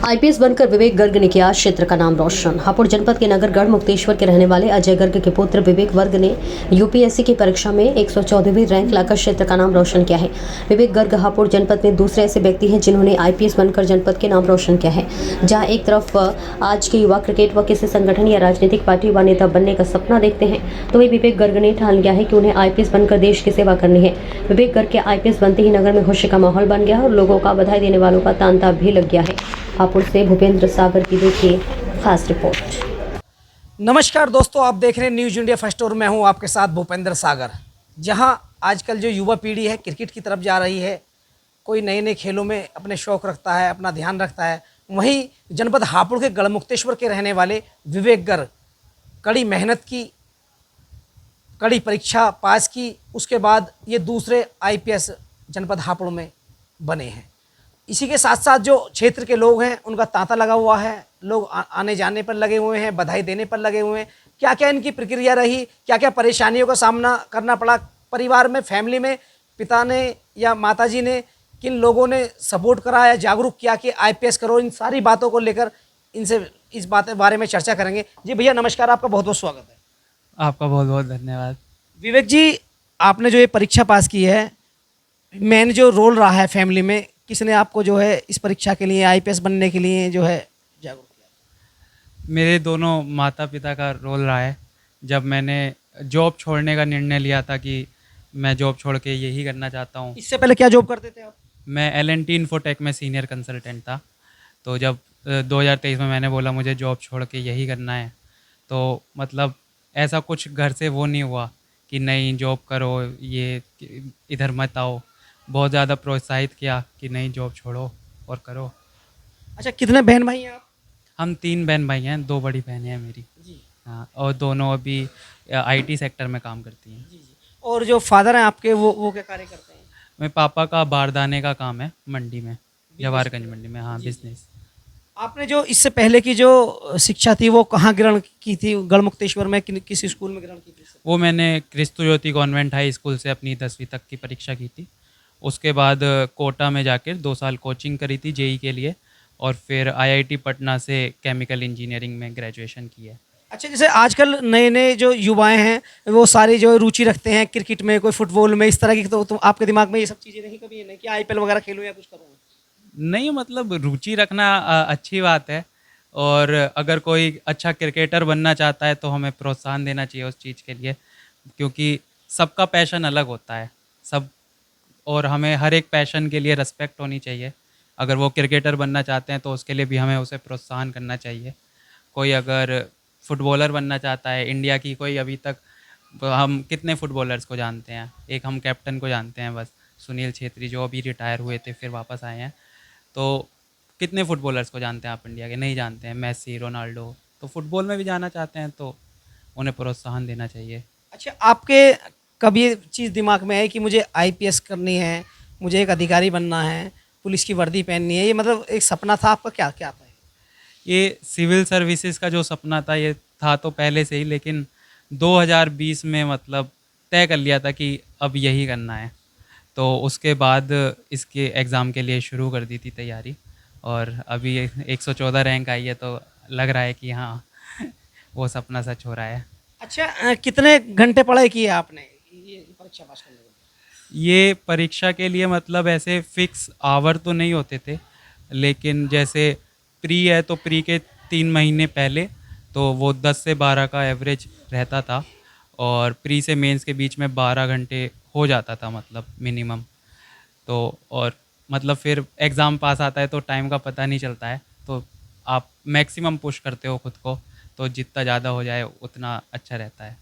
IPS बनकर विवेक गर्ग ने किया क्षेत्र का नाम रोशन। हापुड़ जनपद के नगर गढ़ मुक्तेश्वर के रहने वाले अजय गर्ग के पुत्र विवेक गर्ग ने यूपीएससी की परीक्षा में 114वीं रैंक लाकर क्षेत्र का नाम रोशन किया है। विवेक गर्ग हापुड़ जनपद में दूसरे ऐसे व्यक्ति हैं जिन्होंने आईपीएस बनकर जनपद के नाम रोशन किया है। जहाँ एक तरफ आज के युवा क्रिकेट व किसी संगठन या राजनीतिक पार्टी व नेता बनने का सपना देखते हैं, तो वही विवेक गर्ग ने ठान लिया है कि उन्हें आईपीएस बनकर देश की सेवा करनी है। विवेक गर्ग के आईपीएस बनते ही नगर में खुशी का माहौल बन गया है और लोगों का बधाई देने वालों का तांता भी लग गया है। हापुड़ से भूपेंद्र सागर की देखिए खास रिपोर्ट। नमस्कार दोस्तों, आप देख रहे हैं न्यूज़ इंडिया फर्स्ट और मैं हूं आपके साथ भूपेंद्र सागर। जहां आजकल जो युवा पीढ़ी है क्रिकेट की तरफ जा रही है, कोई नए नए खेलों में अपने शौक़ रखता है, अपना ध्यान रखता है, वहीं जनपद हापुड़ के गढ़मुक्तेश्वर के रहने वाले विवेक गर्ग कड़ी मेहनत की, कड़ी परीक्षा पास की, उसके बाद ये दूसरे आईपीएस जनपद हापुड़ में बने हैं। इसी के साथ साथ जो क्षेत्र के लोग हैं उनका तांता लगा हुआ है, लोग आने जाने पर लगे हुए हैं, बधाई देने पर लगे हुए हैं। क्या क्या इनकी प्रक्रिया रही, क्या क्या परेशानियों का सामना करना पड़ा परिवार में, फैमिली में, पिता ने या माताजी ने, किन लोगों ने सपोर्ट करा या जागरूक किया कि आईपीएस करो, इन सारी बातों को लेकर इनसे इस बारे में चर्चा करेंगे। जी भैया नमस्कार, आपका बहुत बहुत स्वागत है। आपका बहुत बहुत धन्यवाद। विवेक जी, आपने जो ये परीक्षा पास की है, मेन जो रोल रहा है फैमिली में, किसने आपको जो है इस परीक्षा के लिए, आईपीएस बनने के लिए जो है जागरूक किया? मेरे दोनों माता पिता का रोल रहा है। जब मैंने जॉब छोड़ने का निर्णय लिया था कि मैं जॉब छोड़ के यही करना चाहता हूँ। इससे पहले क्या जॉब करते थे आप? मैं L&T इन्फोटेक में सीनियर कंसल्टेंट था। तो जब 2023 में मैंने बोला मुझे जॉब छोड़ के यही करना है, तो मतलब ऐसा कुछ घर से वो नहीं हुआ कि नहीं जॉब करो, ये इधर मत आओ। बहुत ज़्यादा प्रोत्साहित किया कि नहीं जॉब छोड़ो और करो। अच्छा, कितने बहन भाई हैं आप? हम 3 बहन भाई हैं, 2 बड़ी बहनें हैं मेरी। जी हाँ, और दोनों अभी IT सेक्टर में काम करती हैं। जी जी। और जो फादर हैं आपके, वो क्या कार्य करते हैं? मेरे पापा का बारदाने का काम है मंडी में, जवाहरगंज मंडी में। हाँ, बिजनेस। आपने जो इससे पहले की जो शिक्षा थी वो कहाँ ग्रहण की थी? गढ़मुक्तेश्वर में किस स्कूल में ग्रहण की थी? वो मैंने क्रिस्तु ज्योति कॉन्वेंट हाई स्कूल से अपनी 10वीं तक की परीक्षा की थी। उसके बाद कोटा में जाकर 2 साल कोचिंग करी थी जेई के लिए, और फिर IIT पटना से केमिकल इंजीनियरिंग में ग्रेजुएशन की है। अच्छा, जैसे आजकल नए नए जो युवाएं हैं वो सारी जो रुचि रखते हैं क्रिकेट में, कोई फुटबॉल में, इस तरह की, तो आपके दिमाग में ये सब चीज़ें नहीं कभी नहीं कि आईपीएल वगैरह खेलूँ या कुछ करूँ? नहीं, मतलब रुचि रखना अच्छी बात है, और अगर कोई अच्छा क्रिकेटर बनना चाहता है तो हमें प्रोत्साहन देना चाहिए उस चीज़ के लिए, क्योंकि सबका पैशन अलग होता है सब, और हमें हर एक पैशन के लिए रिस्पेक्ट होनी चाहिए। अगर वो क्रिकेटर बनना चाहते हैं तो उसके लिए भी हमें उसे प्रोत्साहन करना चाहिए। कोई अगर फुटबॉलर बनना चाहता है, इंडिया की कोई अभी तक हम कितने फुटबॉलर्स को जानते हैं, एक हम कैप्टन को जानते हैं बस, सुनील छेत्री, जो अभी रिटायर हुए थे फिर वापस आए हैं। तो कितने फुटबॉलर्स को जानते हैं आप इंडिया के? नहीं जानते हैं। Messi, Ronaldo. तो फुटबॉल में भी जाना चाहते हैं तो उन्हें प्रोत्साहन देना चाहिए। अच्छा, आपके कभी ये चीज़ दिमाग में है कि मुझे आईपीएस करनी है, मुझे एक अधिकारी बनना है, पुलिस की वर्दी पहननी है, ये मतलब एक सपना था आपका? क्या क्या था? ये सिविल सर्विसेज का जो सपना था ये था तो पहले से ही, लेकिन 2020 में मतलब तय कर लिया था कि अब यही करना है। तो उसके बाद इसके एग्ज़ाम के लिए शुरू कर दी थी तैयारी, और अभी 114 रैंक आई है, तो लग रहा है कि हाँ वो सपना सच हो रहा है। अच्छा, कितने घंटे पढ़ाई की है आपने ये परीक्षा पास करने के लिए? ये परीक्षा के लिए मतलब ऐसे फिक्स आवर तो नहीं होते थे, लेकिन जैसे प्री है तो प्री के 3 महीने पहले तो वो 10 से 12 का एवरेज रहता था, और प्री से मेंस के बीच में 12 घंटे हो जाता था मतलब मिनिमम। तो और मतलब फिर एग्ज़ाम पास आता है तो टाइम का पता नहीं चलता है, तो आप मैक्सिमम पुश करते हो खुद को, तो जितना ज़्यादा हो जाए उतना अच्छा रहता है।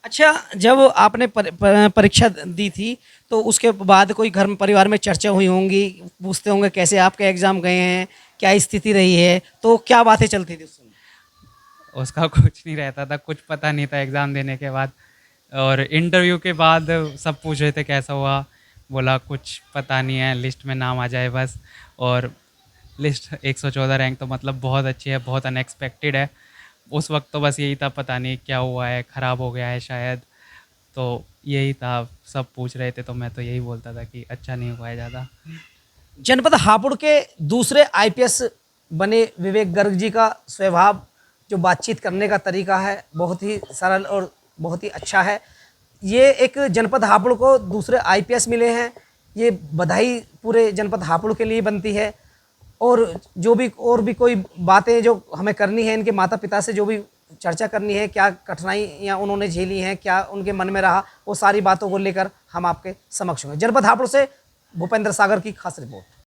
अच्छा, जब आपने परीक्षा दी थी तो उसके बाद कोई घर में, परिवार में चर्चा हुई होंगी, पूछते होंगे कैसे आपके एग्ज़ाम गए हैं, क्या स्थिति रही है, तो क्या बातें चलती थी उस समय? उसका कुछ नहीं रहता था, कुछ पता नहीं था एग्ज़ाम देने के बाद। और इंटरव्यू के बाद सब पूछ रहे थे कैसा हुआ, बोला कुछ पता नहीं है, लिस्ट में नाम आ जाए बस। और लिस्ट 114 रैंक तो मतलब बहुत अच्छी है, बहुत अनएक्सपेक्टेड है। उस वक्त तो बस यही था, पता नहीं क्या हुआ है, ख़राब हो गया है शायद, तो यही था। सब पूछ रहे थे तो मैं तो यही बोलता था कि अच्छा नहीं हुआ है ज़्यादा। जनपद हापुड़ के दूसरे आईपीएस बने विवेक गर्ग जी का स्वभाव, जो बातचीत करने का तरीका है, बहुत ही सरल और बहुत ही अच्छा है। ये एक जनपद हापुड़ को दूसरे IPS मिले हैं, ये बधाई पूरे जनपद हापुड़ के लिए बनती है। और जो भी और भी कोई बातें जो हमें करनी है, इनके माता पिता से जो भी चर्चा करनी है, क्या कठिनाइयाँ उन्होंने झेली हैं, क्या उनके मन में रहा, वो सारी बातों को लेकर हम आपके समक्ष होंगे। जनपद हापुड़ से भूपेंद्र सागर की खास रिपोर्ट।